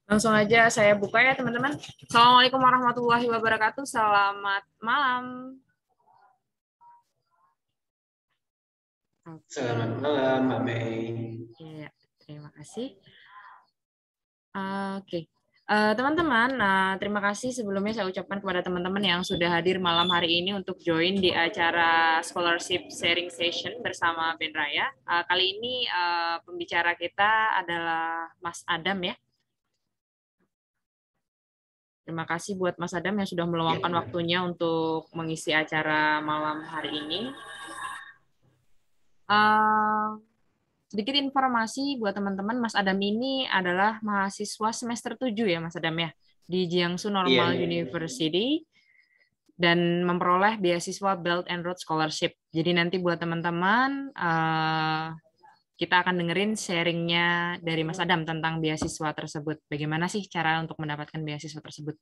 Langsung aja saya buka ya teman-teman. Assalamualaikum warahmatullahi wabarakatuh. Selamat malam. Selamat malam, Mbak Mei. Ya, terima kasih. Oke. Teman-teman, terima kasih sebelumnya saya ucapkan kepada teman-teman yang sudah hadir malam hari ini untuk join di acara Scholarship Sharing Session bersama Ben Raya. Kali ini pembicara kita adalah Mas Adam ya. Terima kasih buat Mas Adam yang sudah meluangkan waktunya untuk mengisi acara malam hari ini. Sedikit informasi buat teman-teman, Mas Adam ini adalah mahasiswa semester 7 ya Mas Adam ya, di Jiangsu Iya. Normal University dan memperoleh beasiswa Belt and Road Scholarship. Jadi nanti buat teman-teman, kita akan dengerin sharingnya dari Mas Adam tentang beasiswa tersebut. Bagaimana sih cara untuk mendapatkan beasiswa tersebut?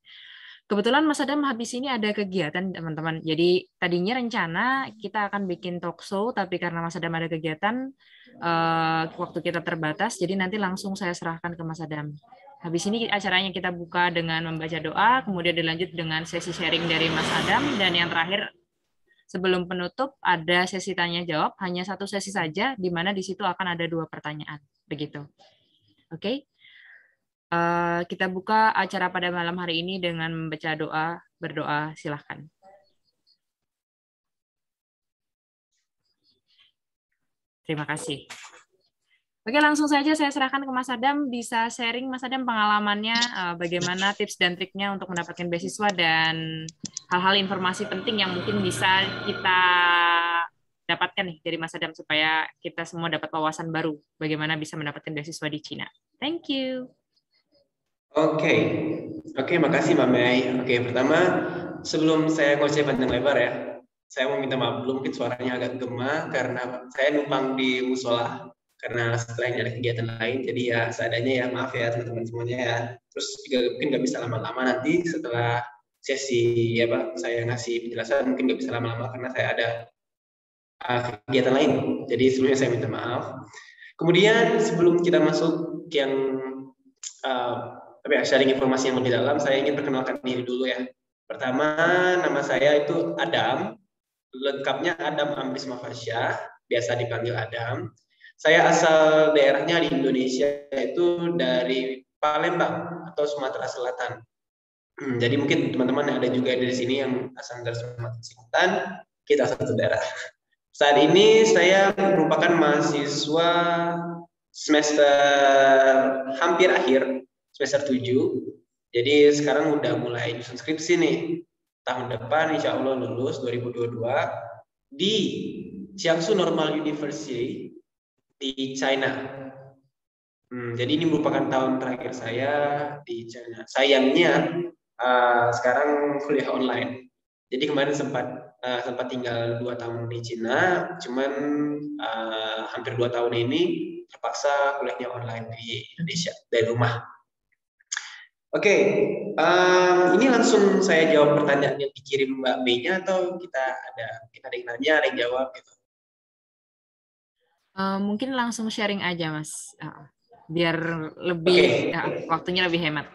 Kebetulan Mas Adam habis ini ada kegiatan, teman-teman. Jadi tadinya rencana kita akan bikin talk show, tapi karena Mas Adam ada kegiatan, waktu kita terbatas, jadi nanti langsung saya serahkan ke Mas Adam. Habis ini acaranya kita buka dengan membaca doa, kemudian dilanjut dengan sesi sharing dari Mas Adam, dan yang terakhir sebelum penutup ada sesi tanya jawab, hanya satu sesi saja, di mana di situ akan ada 2 pertanyaan. Begitu. Oke? Kita buka acara pada malam hari ini dengan membaca doa, berdoa, silahkan. Terima kasih. Oke, langsung saja saya serahkan ke Mas Adam, bisa sharing Mas Adam pengalamannya, bagaimana tips dan triknya untuk mendapatkan beasiswa dan hal-hal informasi penting yang mungkin bisa kita dapatkan nih dari Mas Adam supaya kita semua dapat wawasan baru bagaimana bisa mendapatkan beasiswa di Cina. Thank you. Oke, makasih Mbak Mei. Oke, pertama sebelum saya ngoceh panjang lebar ya, saya mau minta maaf dulu mungkin suaranya agak gema karena saya numpang di musola karena setelah ini ada kegiatan lain, jadi ya seadanya ya, maaf ya teman-teman semuanya ya. Terus juga mungkin nggak bisa lama-lama nanti setelah sesi ya Pak, saya ngasih penjelasan mungkin nggak bisa lama-lama karena saya ada kegiatan lain. Jadi sebelumnya saya minta maaf. Kemudian sebelum kita masuk yang sharing informasi yang lebih dalam, saya ingin perkenalkan diri dulu ya. Pertama, nama saya itu Adam, lengkapnya Adam Amris Mafasya, biasa dipanggil Adam. Saya asal daerahnya di Indonesia, itu dari Palembang atau Sumatera Selatan. Jadi mungkin teman-teman ada juga dari sini yang asal dari Sumatera Selatan, kita satu daerah. Saat ini saya merupakan mahasiswa semester hampir akhir, semester 7. Jadi sekarang udah mulai nyusun skripsi nih. Tahun depan insya Allah lulus 2022 di Jiangsu Normal University di China. Jadi ini merupakan tahun terakhir saya di China. Sayangnya sekarang kuliah online. Jadi kemarin sempat tinggal 2 tahun di Cina, cuman hampir 2 tahun ini terpaksa kuliahnya online di Indonesia dari rumah. Oke, ini langsung saya jawab pertanyaan yang dikirim Mbak Mei-nya atau kita ada yang nanya, ada yang jawab gitu. Mungkin langsung sharing aja Mas, biar lebih waktunya lebih hemat.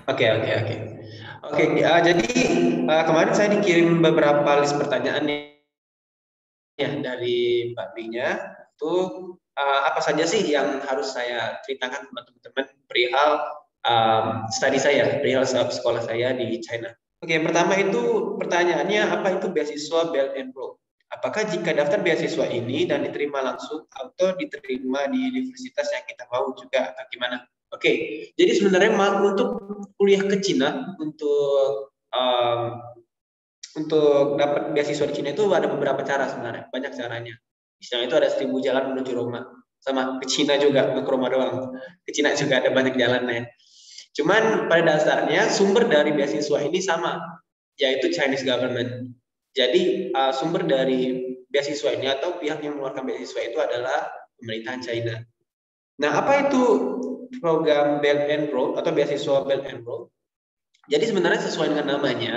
Oke. Jadi kemarin saya dikirim beberapa list pertanyaan ya dari Mbak Mei-nya. Itu apa saja sih yang harus saya ceritakan kepada teman-teman perihal studi saya, perihal sekolah saya di China. Oke, yang pertama itu pertanyaannya, apa itu beasiswa Belt and Road? Apakah jika daftar beasiswa ini dan diterima langsung atau diterima di universitas yang kita mau juga atau gimana? Oke, jadi sebenarnya untuk kuliah ke Cina, untuk dapat beasiswa di Cina itu ada beberapa cara sebenarnya, banyak caranya. Misalnya itu ada 1000 jalan menuju Roma, sama ke Cina juga, ke Roma doang. Ke Cina juga ada banyak jalannya. Cuman pada dasarnya sumber dari beasiswa ini sama, yaitu Chinese government. Jadi sumber dari beasiswa ini atau pihak yang mengeluarkan beasiswa itu adalah pemerintahan China. Nah, apa itu program Belt and Road atau beasiswa Belt and Road? Jadi sebenarnya sesuai dengan namanya,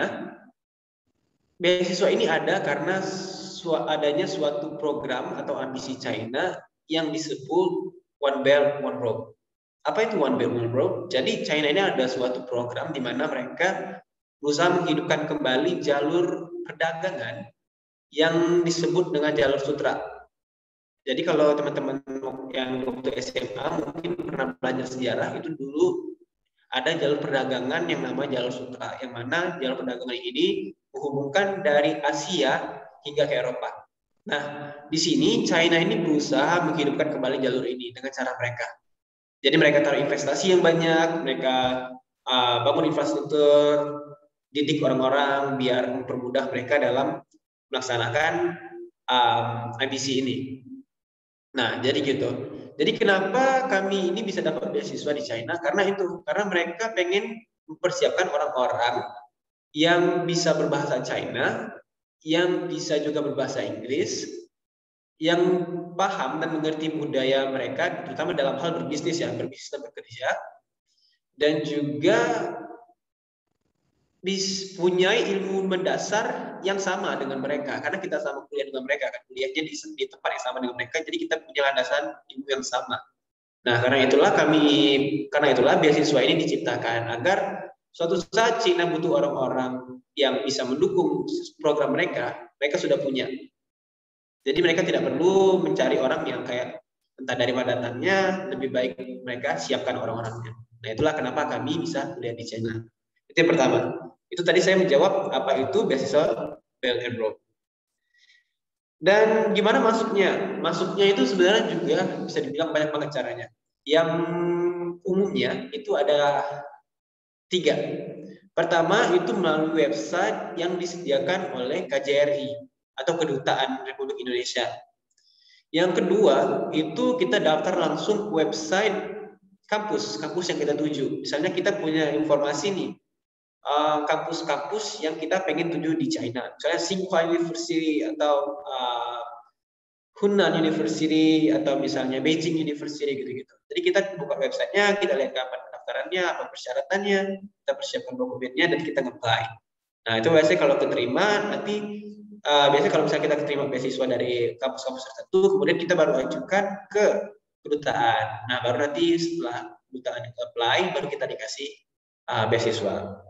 beasiswa ini ada karena adanya suatu program atau ambisi China yang disebut One Belt One Road. Apa itu One Belt One Road? Jadi China ini ada suatu program di mana mereka berusaha menghidupkan kembali jalur perdagangan yang disebut dengan jalur sutra. Jadi kalau teman-teman yang waktu SMA mungkin pernah belajar sejarah, itu dulu ada jalur perdagangan yang namanya jalur sutra, yang mana jalur perdagangan ini menghubungkan dari Asia hingga ke Eropa. Nah, di sini China ini berusaha menghidupkan kembali jalur ini dengan cara mereka. Jadi mereka taruh investasi yang banyak, mereka bangun infrastruktur, didik orang-orang biar mempermudah mereka dalam melaksanakan ambisi ini. Nah, jadi gitu. Jadi kenapa kami ini bisa dapat beasiswa di China? Karena mereka pengen mempersiapkan orang-orang yang bisa berbahasa China, yang bisa juga berbahasa Inggris, yang paham dan mengerti budaya mereka, terutama dalam hal berbisnis dan bekerja, dan juga punya ilmu mendasar yang sama dengan mereka, karena kita sama kuliah dengan mereka, kan kuliahnya di tempat yang sama dengan mereka, jadi kita punya landasan ilmu yang sama. Nah, karena itulah beasiswa ini diciptakan agar suatu saat Cina butuh orang-orang yang bisa mendukung program mereka sudah punya. Jadi mereka tidak perlu mencari orang yang kayak entah dari mana datangnya, lebih baik mereka siapkan orang-orangnya. Nah, itulah kenapa kami bisa kuliah di China. Itu yang pertama. Itu tadi saya menjawab apa itu beasiswa Belt and Road. Dan gimana masuknya? Masuknya itu sebenarnya juga bisa dibilang banyak banget caranya. Yang umumnya itu ada 3. Pertama itu melalui website yang disediakan oleh KJRI atau Kedutaan Republik Indonesia. Yang kedua itu kita daftar langsung ke website kampus yang kita tuju. Misalnya kita punya informasi nih, kampus-kampus yang kita pengen tuju di China. Misalnya Tsinghua University atau Hunan University atau misalnya Beijing University gitu-gitu. Jadi kita buka websitenya, kita lihat kapan pendaftarannya, apa persyaratannya, kita persiapkan dokumennya dan kita nge-apply. Nah, itu biasanya kalau keterima nanti biasanya kalau misalnya kita keterima beasiswa dari kampus-kampus tertentu, kemudian kita baru ajukan ke kedutaan. Nah, baru nanti setelah kedutaan apply, baru kita dikasih beasiswa.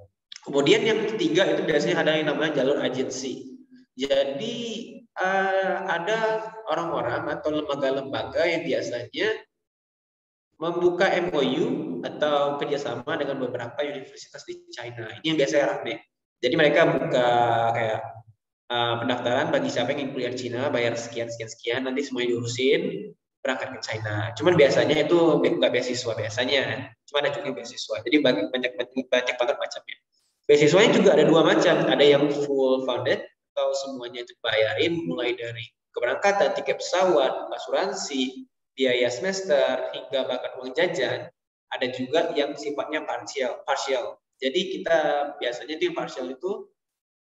Kemudian yang ketiga itu biasanya ada yang namanya jalur agensi. Jadi ada orang-orang atau lembaga-lembaga yang biasanya membuka MOU atau kerjasama dengan beberapa universitas di China. Ini yang biasanya rame. Jadi mereka buka kayak pendaftaran bagi siapa yang ingin kuliah di China, bayar sekian, nanti semuanya diurusin, berangkat ke China. Cuman biasanya itu nggak beasiswa biasanya, cuma ada juga beasiswa. Jadi banyak banget macamnya. Beasiswanya juga ada 2 macam, ada yang full funded atau semuanya itu bayarin, mulai dari keberangkatan, tiket pesawat, asuransi, biaya semester, hingga bahkan uang jajan. Ada juga yang sifatnya partial. Jadi kita biasanya itu yang partial itu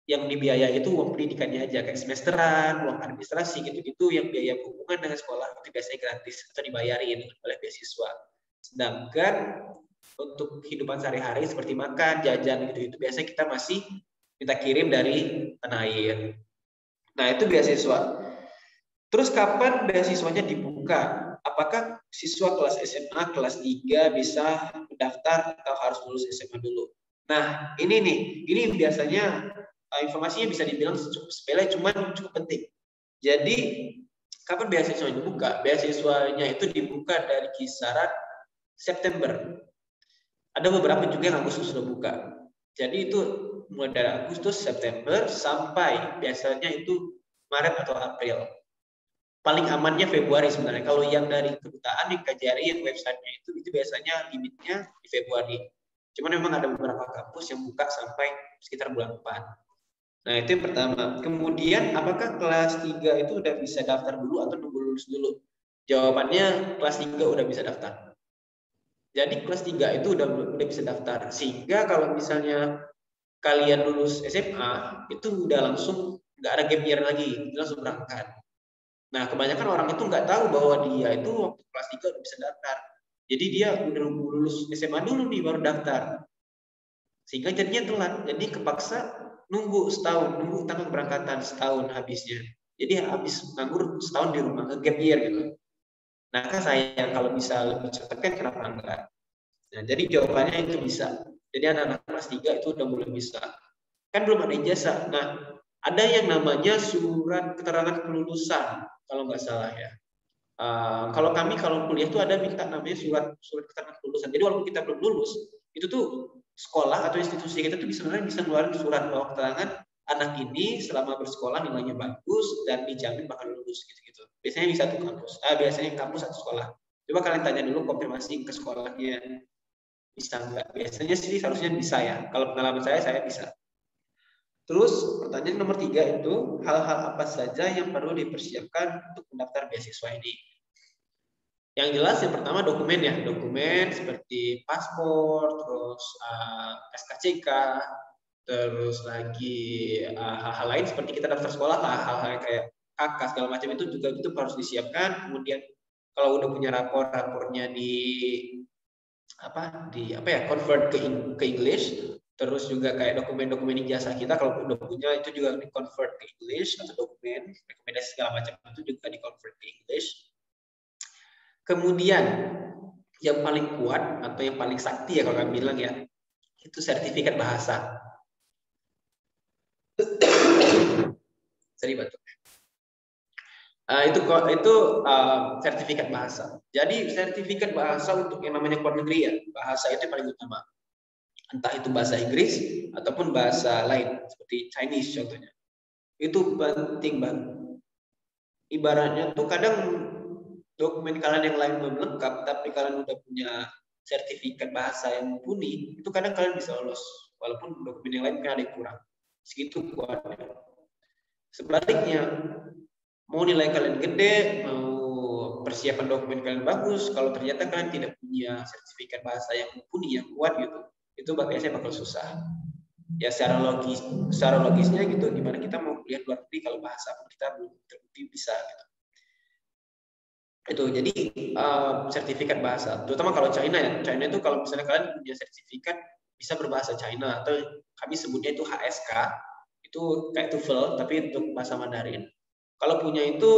yang dibiayai itu uang pendidikannya aja, kayak semesteran, uang administrasi gitu-gitu, yang biaya hubungan dengan sekolah itu biasanya gratis atau dibayarin oleh beasiswa. Sedangkan untuk kehidupan sehari-hari seperti makan, jajan gitu-gitu biasanya kita masih minta kirim dari tanah air. Nah, itu beasiswa. Terus kapan beasiswanya dibuka? Apakah siswa kelas SMA, kelas 3 bisa mendaftar atau harus lulus SMA dulu? Nah, ini biasanya informasinya bisa dibilang cukup sepele, cuman cukup penting. Jadi, kapan beasiswanya dibuka? Beasiswanya itu dibuka dari kisaran September. Ada beberapa juga yang Agustus sudah buka. Jadi itu mulai dari Agustus, September, sampai biasanya itu Maret atau April. Paling amannya Februari sebenarnya. Kalau yang dari kedutaan, yang KJRI, yang websitenya itu biasanya limitnya di Februari. Cuman memang ada beberapa kampus yang buka sampai sekitar bulan 4. Nah, itu yang pertama. Kemudian, apakah kelas 3 itu udah bisa daftar dulu atau nunggu lulus dulu? Jawabannya, kelas 3 udah bisa daftar. Jadi kelas 3 itu udah bisa daftar. Sehingga kalau misalnya kalian lulus SMA, itu udah langsung nggak ada gap year lagi, langsung berangkat. Nah, kebanyakan orang itu nggak tahu bahwa dia itu waktu kelas 3 udah bisa daftar. Jadi dia udah lulus SMA dulu nih baru daftar. Sehingga jadinya telat. Jadi kepaksa nunggu setahun, nunggu tanggal keberangkatan setahun habisnya. Jadi habis nganggur setahun di rumah, gap year gitu. Nah, kan sayang kalau bisa lebih cepat kan kenapa enggak? Nah, jadi jawabannya itu bisa. Jadi anak-anak kelas 3 itu udah mulai bisa. Kan belum ada ijazah. Nah, ada yang namanya surat keterangan kelulusan kalau nggak salah ya. Kalau kami kalau kuliah tuh ada minta namanya surat keterangan kelulusan. Jadi walaupun kita belum lulus, itu tuh sekolah atau institusi kita tuh sebenarnya bisa ngeluarin surat bahwa keterangan anak ini selama bersekolah nilainya bagus dan dijamin bakal lulus gitu-gitu. Biasanya di satu kampus. Biasanya kampus atau sekolah. Coba kalian tanya dulu konfirmasi ke sekolahnya bisa nggak? Biasanya sih seharusnya bisa ya. Kalau pengalaman saya bisa. Terus pertanyaan nomor 3 itu hal-hal apa saja yang perlu dipersiapkan untuk mendaftar beasiswa ini? Yang jelas yang pertama dokumen ya, dokumen seperti paspor, terus SKCK, terus lagi hal-hal lain seperti kita daftar sekolah lah, hal-hal kayak KK segala macam itu juga itu harus disiapkan. Kemudian kalau udah punya rapornya di convert ke English, terus juga kayak dokumen-dokumen ijazah kita kalau udah punya itu juga di convert ke English atau dokumen rekomendasi segala macam itu juga di convert ke English. Kemudian yang paling kuat atau yang paling sakti ya kalau kami bilang ya, itu sertifikat bahasa. Sorry batuk. Itu sertifikat bahasa. Jadi sertifikat bahasa untuk yang namanya luar negeri ya, bahasa itu yang paling utama. Entah itu bahasa Inggris ataupun bahasa lain seperti Chinese contohnya. Itu penting banget. Ibaratnya tuh kadang dokumen kalian yang lain belum lengkap, tapi kalian udah punya sertifikat bahasa yang mumpuni, itu kadang kalian bisa lolos. Walaupun dokumen yang lain kan ada yang kurang. Segitu kuatnya. Sebaliknya, mau nilai kalian gede, mau persiapan dokumen kalian bagus, kalau ternyata kalian tidak punya sertifikat bahasa yang mumpuni, yang kuat gitu, itu biasanya bakal susah. Ya secara logisnya gitu, gimana kita mau kuliah luar negeri kalau bahasa pun kita belum terbukti bisa gitu. Itu jadi sertifikat bahasa, terutama kalau China ya. China itu kalau misalnya kalian punya sertifikat bisa berbahasa China atau kami sebutnya itu HSK, itu kayak TOEFL tapi untuk bahasa Mandarin. Kalau punya itu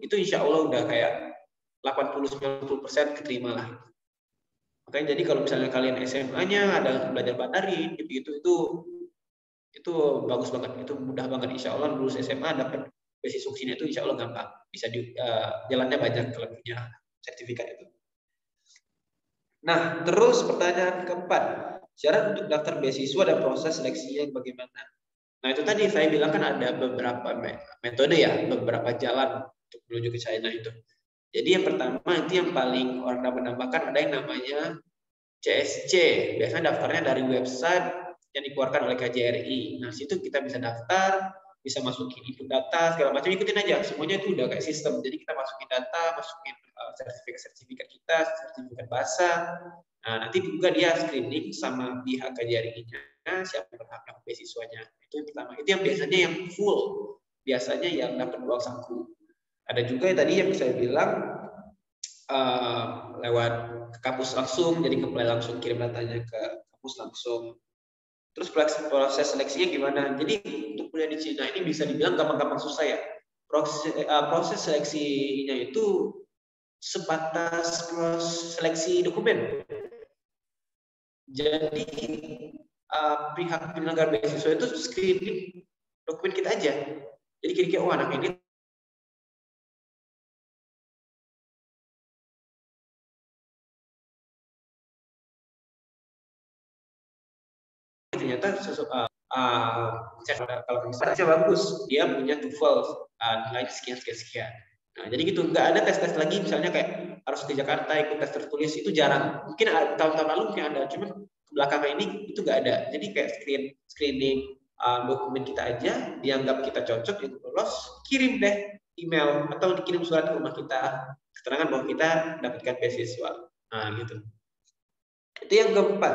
insya Allah udah kayak 80-90% keterima lah. Makanya jadi kalau misalnya kalian SMA-nya ada belajar Mandarin gitu itu bagus banget, itu mudah banget. Insya Allah lulus SMA dapat beasiswa sini itu insya Allah gampang, bisa jalannya banyak kalau punya sertifikat itu. Nah, terus pertanyaan keempat, syarat untuk daftar beasiswa dan proses seleksinya bagaimana? Nah, itu tadi saya bilang kan ada beberapa metode ya, beberapa jalan untuk menuju ke China itu. Jadi yang pertama itu yang paling orang dapat menambahkan ada yang namanya CSC. Biasanya daftarnya dari website yang dikeluarkan oleh KJRI. Nah, situ kita bisa daftar, bisa masukin input data, segala macam, ikutin aja. Semuanya itu udah kayak sistem. Jadi kita masukin data, masukin sertifikat kita, sertifikat bahasa. Nah, nanti juga dia screening sama pihak KJRI-nya, siapa yang berhak dapat beasiswanya. Itu yang pertama. Itu yang biasanya yang full. Biasanya yang dapat uang saku. Ada juga yang tadi yang saya bilang lewat ke kampus langsung, jadi apply langsung, kirim datanya ke kampus langsung. Terus proses seleksinya gimana? Jadi untuk kuliah di Cina ini bisa dibilang gampang-gampang susah ya. Proses seleksinya itu sebatas seleksi dokumen. Jadi pihak penyelenggara beasiswa itu screening dokumen kita aja. Jadi kira-kira anak ini ternyata kalau misalnya bagus, dia punya TOEFL nilai sekian. Nah, jadi gitu, nggak ada tes lagi misalnya kayak harus ke Jakarta ikut tes tertulis, itu jarang. Mungkin tahun-tahun lalu mungkin ada, cuman belakangan ini itu nggak ada. Jadi kayak screening dokumen kita aja, dianggap kita cocok, itu lolos, kirim deh email atau dikirim surat ke rumah kita, keterangan bahwa kita dapatkan beasiswa. Nah, gitu. Itu yang keempat,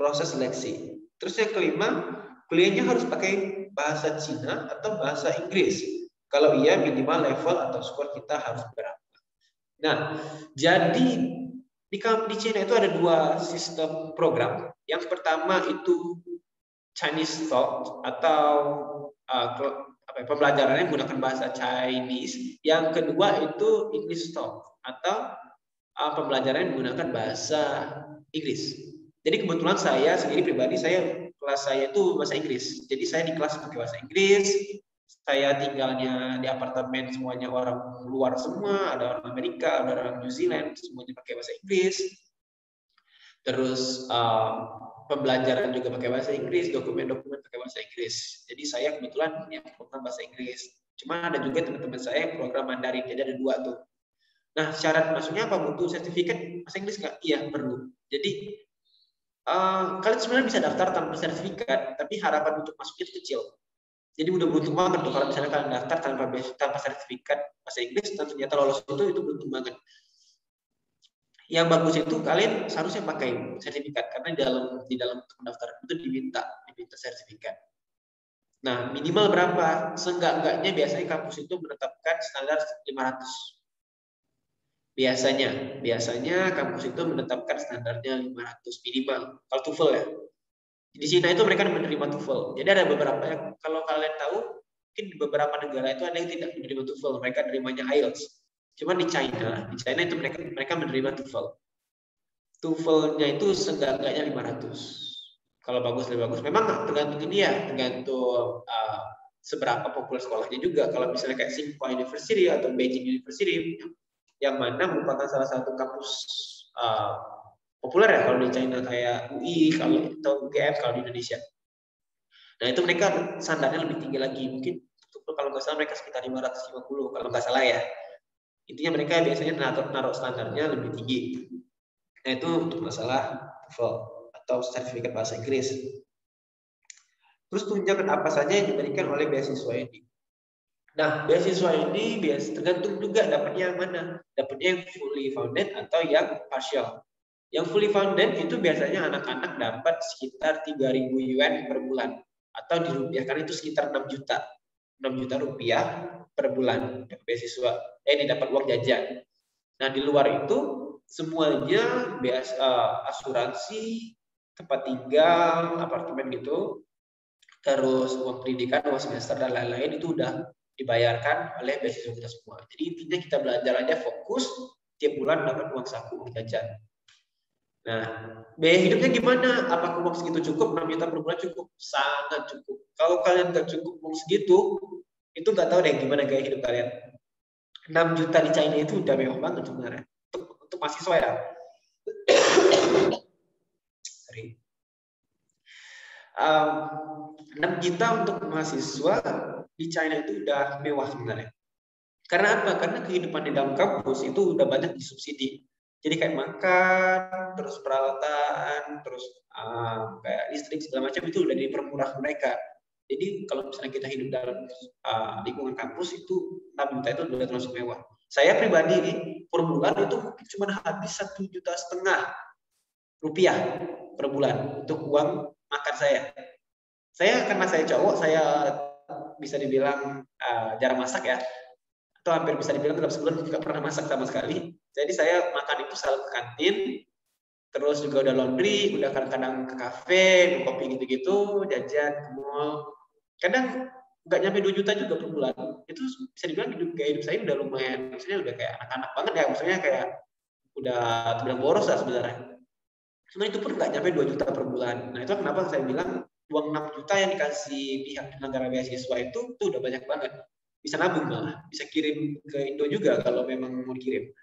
proses seleksi. Terus yang kelima, kuliahnya harus pakai bahasa Cina atau bahasa Inggris. Kalau iya, minimal level atau skor kita harus berapa. Nah, jadi di Cina itu ada dua sistem program. Yang pertama itu Chinese Talk atau pembelajarannya menggunakan bahasa Chinese. Yang kedua itu English Talk. atau pembelajaran menggunakan bahasa Inggris. Jadi kebetulan saya sendiri pribadi, kelas saya itu bahasa Inggris. Jadi saya di kelas pakai bahasa Inggris. Saya tinggalnya di apartemen semuanya orang luar semua, ada orang Amerika, ada orang New Zealand, semuanya pakai bahasa Inggris. Terus pembelajaran juga pakai bahasa Inggris, dokumen-dokumen pakai bahasa Inggris. Jadi saya kebetulan yang program bahasa Inggris. Cuma ada juga teman-teman saya yang program Mandarin, jadi ada 2 tuh. Nah, syarat masuknya apa? Butuh sertifikat bahasa Inggris nggak? Iya, perlu. Jadi kalian sebenarnya bisa daftar tanpa sertifikat, tapi harapan untuk masuk itu kecil. Jadi udah beruntung banget tuh kalau misalnya kalian daftar tanpa sertifikat bahasa Inggris dan ternyata lolos itu beruntung banget. Yang bagus itu kalian seharusnya pakai sertifikat karena di dalam untuk mendaftar itu diminta sertifikat. Nah, minimal berapa? Seenggak-enggaknya biasanya kampus itu menetapkan standar 500. Biasanya kampus itu menetapkan standarnya 500 minimal. Kalau TOEFL ya. Di Cina itu mereka menerima TOEFL. Jadi ada beberapa yang kalau kalian tahu, mungkin di beberapa negara itu ada yang tidak menerima TOEFL, mereka menerimanya IELTS. Cuma di China itu mereka menerima TOEFL. TOEFL-nya itu seenggak-enggaknya 500. Kalau bagus lebih bagus. Memang tergantung ini ya, tergantung seberapa populer sekolahnya juga. Kalau misalnya kayak Tsinghua University atau Beijing University, yang mana merupakan salah satu kampus populer ya kalau di China kayak UI atau UGM kalau di Indonesia. Nah itu mereka standarnya lebih tinggi lagi, mungkin kalau nggak salah mereka sekitar 550 kalau nggak salah ya. Intinya mereka biasanya naruh standarnya lebih tinggi. Nah itu untuk masalah TOEFL atau sertifikat bahasa Inggris. Terus tunjukkan apa saja yang diberikan oleh beasiswa ini. Nah, beasiswa ini tergantung juga dapatnya yang mana. Dapatnya yang fully funded atau yang partial. Yang fully funded itu biasanya anak-anak dapat sekitar 3.000 yuan per bulan. Atau dirupiahkan itu sekitar 6 juta. 6 juta rupiah per bulan beasiswa. Ini dapat uang jajan. Nah, di luar itu semuanya asuransi, tempat tinggal, apartemen gitu, terus uang pendidikan, uang semester dan lain-lain itu udah dibayarkan oleh beasiswa kita semua. Jadi intinya kita belajar aja fokus, tiap bulan dapat uang saku, uang jajan. Nah, biaya hidupnya gimana? Apakah uang segitu cukup? 6 juta per bulan cukup? Sangat cukup. Kalau kalian nggak cukup uang segitu, itu nggak tahu deh gimana gaya hidup kalian. 6 juta di China itu udah mewah banget sebenarnya. Untuk mahasiswa ya. Sorry. 6 juta untuk mahasiswa di China itu udah mewah sebenarnya. Karena apa? Karena kehidupan di dalam kampus itu udah banyak disubsidi. Jadi kayak makan, terus peralatan, terus kayak listrik segala macam itu udah dipermurah mereka. Jadi kalau misalnya kita hidup dalam lingkungan kampus itu 6 juta itu udah termasuk mewah. Saya pribadi nih per bulan itu mungkin cuma habis 1,5 juta rupiah per bulan untuk uang makan saya. Karena saya cowok, saya bisa dibilang jarang masak ya, atau hampir bisa dibilang dalam sebulan nggak pernah masak sama sekali. Jadi saya makan itu selalu ke kantin, terus juga udah laundry, udah kadang-kadang ke kafe, ke kopi gitu-gitu, jajan ke mall. Kadang nggak nyampe 2 juta juga per bulan. Itu bisa dibilang gaya hidup saya udah lumayan, maksudnya udah kayak anak-anak banget ya, maksudnya kayak udah terbilang boros lah sebenarnya. Cuma itu pun nggak nyampe 2 juta per bulan. Nah itu kenapa saya bilang uang 6 juta yang dikasih pihak penyelenggara beasiswa itu tuh udah banyak banget. Bisa nabung malah, bisa kirim ke Indo juga kalau memang mau dikirim.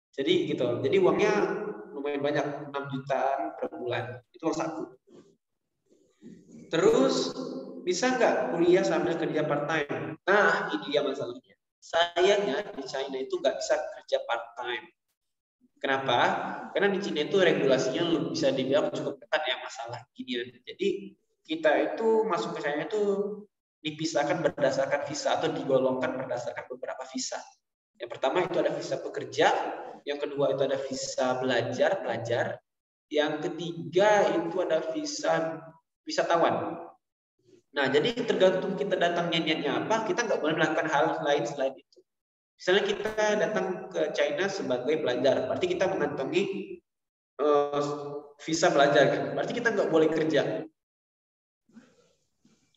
Jadi gitu. Jadi uangnya lumayan banyak, 6 jutaan per bulan. Itu uang saku. Terus bisa nggak kuliah sambil kerja part time? Nah ini dia masalahnya. Sayangnya di China itu nggak bisa kerja part time. Kenapa? Karena di Cina itu regulasinya bisa dibilang cukup ketat ya masalah gini. Jadi kita itu masuk ke China itu dipisahkan berdasarkan visa atau digolongkan berdasarkan beberapa visa. Yang pertama itu ada visa pekerja, yang kedua itu ada visa pelajar, yang ketiga itu ada visa wisatawan. Nah, jadi tergantung kita datangnya niatnya apa, kita nggak boleh melakukan hal lain selain itu. Misalnya kita datang ke China sebagai pelajar, berarti kita mengantongi visa pelajar, kan? Berarti kita nggak boleh kerja.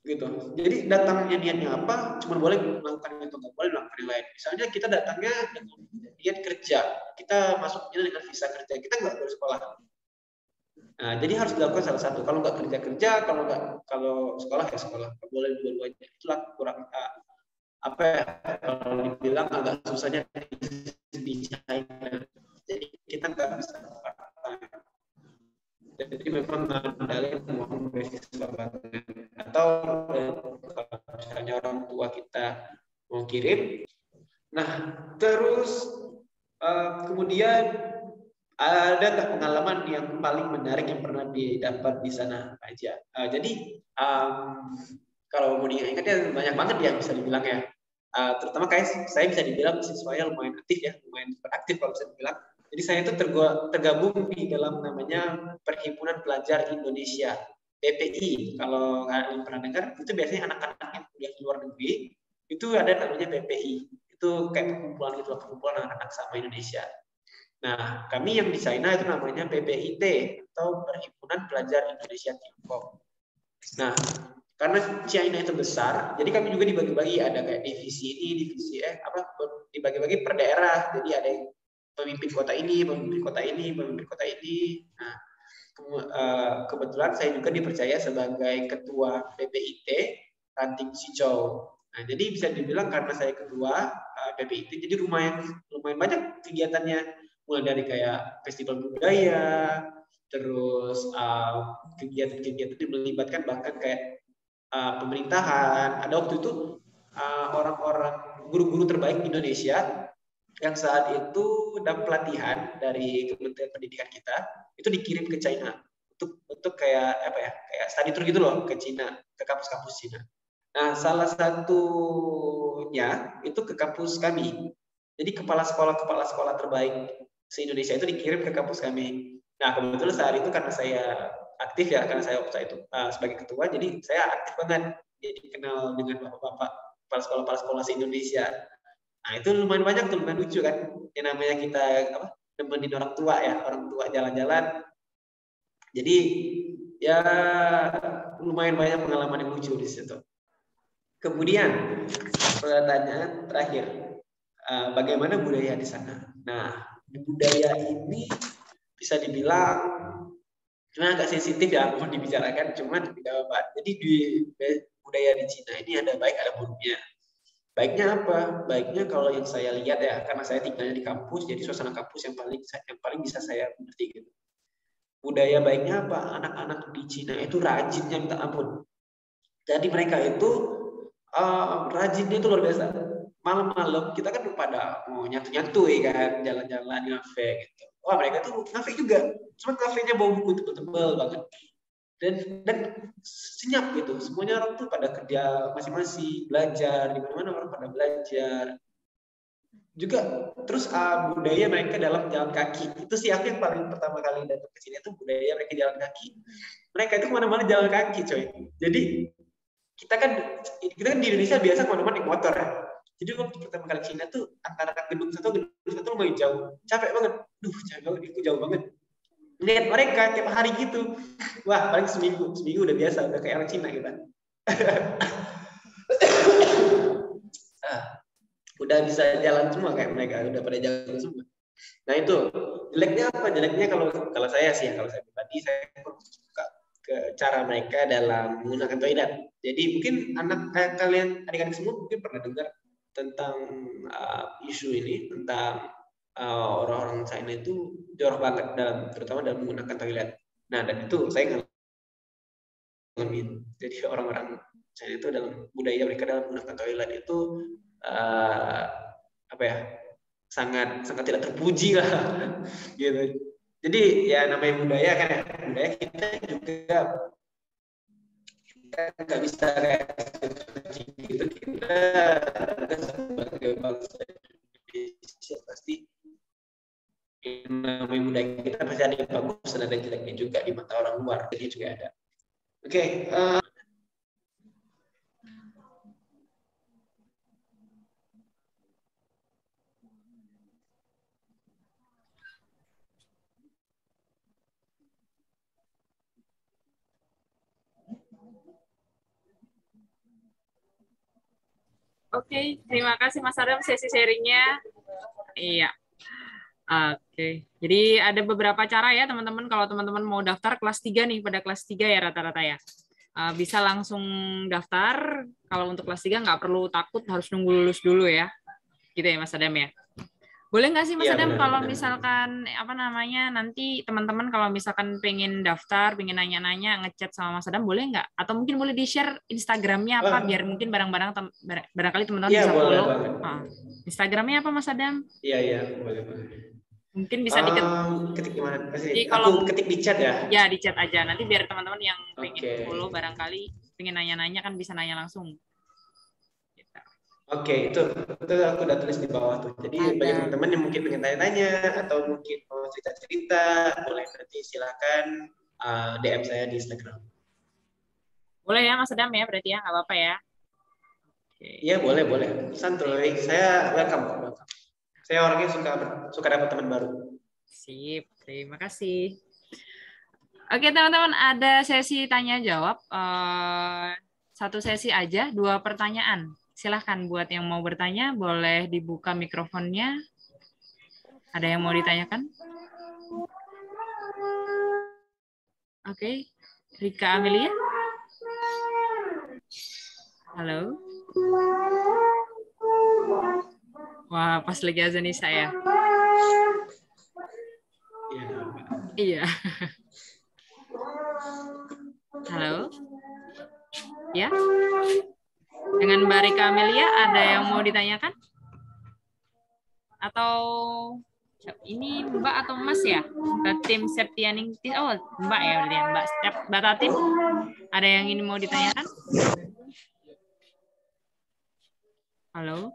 gitu. Jadi datangnya niatnya apa, cuma boleh melakukan itu, nggak boleh melakukan yang lain. Misalnya kita datangnya dengan niat kerja, kita masuknya dengan visa kerja, kita nggak boleh sekolah. Nah, jadi harus dilakukan salah satu. Kalau nggak kerja kerja, kalau sekolah ya sekolah, nggak boleh dua-duanya. Itulah kurang apa ya, kalau dibilang agak susahnya di China. Jadi kita nggak bisa jadi memang dalil mohon beasiswa banget atau kalau misalnya orang tua kita mau kirim. Nah terus kemudian ada nggak pengalaman yang paling menarik yang pernah didapat di sana aja? Jadi kalau mau diingat ya banyak banget yang bisa dibilang ya. Terutama kayak saya bisa dibilang siswanya lumayan aktif ya, lumayan aktif kalau bisa dibilang. Jadi saya itu tergabung di dalam namanya Perhimpunan Pelajar Indonesia, PPI. Kalau kalian pernah dengar, itu biasanya anak-anak yang kuliah di luar negeri, itu ada namanya PPI. Itu kayak perkumpulan gitu, perkumpulan anak-anak sama Indonesia. Nah, kami yang di China itu namanya PPIT, atau Perhimpunan Pelajar Indonesia Tiongkok. Nah, karena China itu besar, jadi kami juga dibagi-bagi, ada kayak divisi ini, divisi dibagi-bagi per daerah. Jadi ada yang pemimpin kota ini, pemimpin kota ini, pemimpin kota ini. Nah, kebetulan saya juga dipercaya sebagai ketua PPIT Ranting Sicau. Nah, jadi bisa dibilang karena saya ketua PPIT, jadi lumayan banyak kegiatannya, mulai dari kayak festival budaya, terus kegiatan-kegiatan yang melibatkan bahkan kayak pemerintahan. Ada waktu itu orang-orang guru-guru terbaik Indonesia yang saat itu dalam pelatihan dari Kementerian Pendidikan kita itu dikirim ke China untuk kayak apa ya, kayak study tour gitu loh ke China, ke kampus-kampus China. Nah, salah satunya itu ke kampus kami. Jadi kepala sekolah terbaik se-Indonesia itu dikirim ke kampus kami. Nah, kebetulan saat itu karena saya aktif ya, karena saya waktu itu sebagai ketua, jadi saya aktif banget. Jadi kenal dengan bapak-bapak kepala sekolah se-Indonesia. Nah, itu lumayan banyak tuh, lumayan lucu kan. Yang namanya kita nemenin orang tua ya, orang tua jalan-jalan. Jadi ya lumayan banyak pengalaman yang lucu di situ. Kemudian pertanyaan terakhir, bagaimana budaya di sana? Nah, budaya ini bisa dibilang cuma agak sensitif ya mau dibicarakan, cuman tidak apa. Jadi di budaya di Cina ini ada baik ada buruknya. Baiknya apa? Baiknya kalau yang saya lihat ya, karena saya tinggalnya di kampus, jadi suasana kampus yang paling bisa saya mengerti gitu. Budaya baiknya apa? Anak-anak di Cina itu rajinnya minta ampun. Jadi mereka itu rajinnya itu luar biasa. Malam-malam kita kan pada mau nyatu-nyatu ya kan, jalan-jalan ngafe gitu. Wah mereka tuh ngafe juga, cuma kafenya bawa buku tebel-tebel banget. Dan senyap gitu, semuanya orang tuh pada kerja masing-masing, belajar, di mana-mana orang pada belajar. Juga terus budaya mereka dalam jalan kaki, itu sih aku yang paling pertama kali datang ke sini itu budaya mereka jalan kaki. Mereka itu kemana-mana jalan kaki coy. Jadi kita kan di Indonesia biasa kemana-mana naik motor ya. Jadi waktu pertama kali Cina tuh antara gedung satu lumayan jauh, capek banget. Capek banget, itu jauh banget. Lihat mereka tiap hari gitu, wah paling seminggu udah biasa, udah kayak orang Cina gitu. Udah bisa jalan semua kayak mereka, udah pada jalan semua. Nah itu jeleknya apa? Jeleknya kalau saya sih, kalau saya pribadi saya suka ke cara mereka dalam menggunakan toilet. Jadi mungkin kalian adik-adik semua mungkin pernah dengar tentang isu ini tentang orang-orang China itu jorok banget terutama dalam menggunakan toilet. Nah dan itu saya ngalamin. Jadi orang-orang China itu dalam budaya mereka dalam menggunakan toilet itu apa ya, sangat tidak terpuji lah gitu. Jadi ya namanya budaya kan ya, budaya kita juga nggak bisa kayak gitu. Kita sebagai bangsa Indonesia pasti namanya budaya kita pasti ada yang bagus dan ada yang jeleknya juga di mata orang luar, jadi juga ada. Oke. Oke, terima kasih Mas Adam sesi sharingnya. Iya. Oke. Jadi ada beberapa cara ya teman-teman kalau teman-teman mau daftar kelas 3 nih, pada kelas 3 ya rata-rata ya. Bisa langsung daftar. Kalau untuk kelas 3 nggak perlu takut harus nunggu lulus dulu ya. Gitu ya Mas Adam ya. Boleh nggak sih Mas Iya Adam benar kalau benar. misalkan apa namanya nanti teman-teman kalau misalkan pengen daftar, pengen nanya-nanya, ngechat sama Mas Adam boleh nggak? Atau mungkin boleh di-share Instagramnya apa biar Oh mungkin barangkali teman-teman iya bisa boleh follow. banget. Instagramnya apa Mas Adam? Iya iya boleh boleh. Mungkin bisa diketik. Ketik gimana? Jadi Aku kalau ketik di chat ya. ya di chat aja nanti biar teman-teman yang pengen Oke. follow barangkali pengen nanya-nanya kan bisa nanya langsung. Gitu. Oke, itu aku udah tulis di bawah tuh. Jadi bagi Ada. teman-teman yang mungkin pengen tanya-tanya atau mungkin mau cerita-cerita, boleh nanti silakan DM saya di Instagram. Boleh ya Mas Adam ya berarti ya nggak apa-apa ya. Iya Oke. boleh boleh, santuy. Saya welcome kok, welcome. Saya orangnya suka suka dapat teman baru. Sip, terima kasih. Oke teman-teman, ada sesi tanya jawab. Satu sesi aja, 2 pertanyaan. Silahkan buat yang mau bertanya, boleh dibuka mikrofonnya. Ada yang mau ditanyakan? Oke, Rika Amelia. Halo. Wah, pas lagi azan Isya ya. Iya. Iya. Halo. Ya. Dengan Mbak Rika Amelia, ada yang mau ditanyakan? Atau ini Mbak atau Mas ya? Mbak Tim Septianing. Oh, Mbak ya berarti ya. Mbak Tatim. Ada yang ini mau ditanyakan? Halo.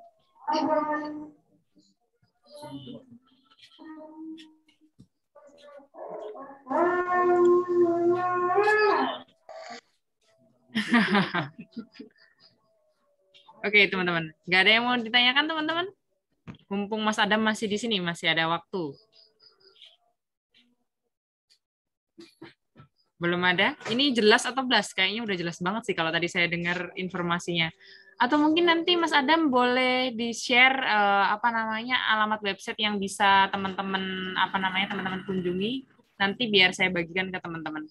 Oke, teman-teman. Nggak ada yang mau ditanyakan, teman-teman? Mumpung Mas Adam masih di sini, masih ada waktu. Belum ada? Ini jelas atau belas? Kayaknya udah jelas banget sih kalau tadi saya dengar informasinya. Atau mungkin nanti Mas Adam boleh di-share apa namanya alamat website yang bisa teman-teman apa namanya teman-teman kunjungi. Nanti biar saya bagikan ke teman-teman.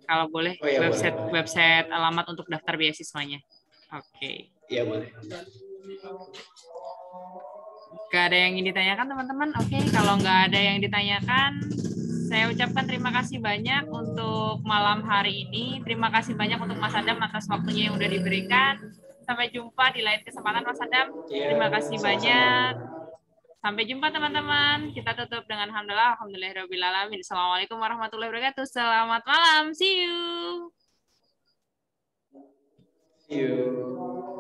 Kalau boleh Oh ya boleh website boleh. website alamat untuk daftar beasiswanya. Oke. Iya boleh. Gak ada yang ingin ditanyakan teman-teman? Oke, kalau nggak ada yang ditanyakan, saya ucapkan terima kasih banyak untuk malam hari ini. Terima kasih banyak untuk Mas Adam atas waktunya yang udah diberikan. Sampai jumpa di lain kesempatan Mas Adam. Iya, Terima kasih sama-sama. banyak. Sampai jumpa teman-teman. Kita tutup dengan alhamdulillah. Alhamdulillahirrahmanirrahim. Assalamualaikum warahmatullahi wabarakatuh. Selamat malam. See you. See you.